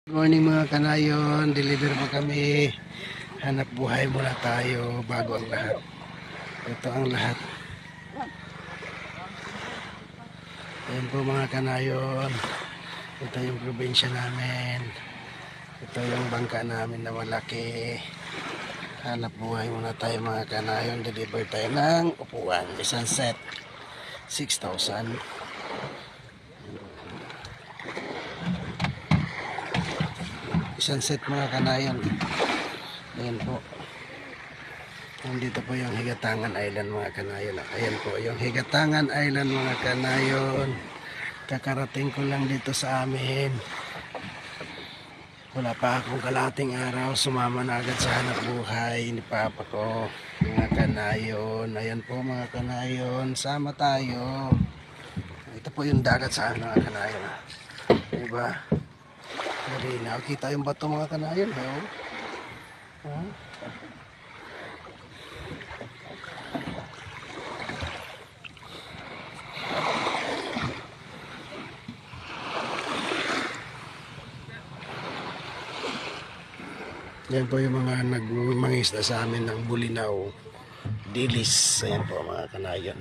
Good morning mga kanayon, deliver po kami. Hanap buhay muna tayo bago ang lahat. Ito ang lahat. Ayan po mga kanayon. Ito yung probinsya namin. Ito yung bangka namin na malaki. Hanap buhay muna tayo mga kanayon. Deliver tayo ng upuan. Isang set 6,000. Isang set mga kanayon. Ayan po. Nandito po yung Higatangan Island mga kanayon. Ayan po yung Higatangan Island mga kanayon. Kakarating ko lang dito sa amin. Wala pa akong kalating araw. Sumama na agad sa hanap buhay ni Papa ko. Mga kanayon. Ayan po mga kanayon. Sama tayo. Ito po yung dagat sa mga kanayon. Diba? Marina. Kita yung bato mga kanayon. Ha? Yan po yung mga nagmangisda sa amin ng bulinaw, dilis. Ayan po mga kanayon.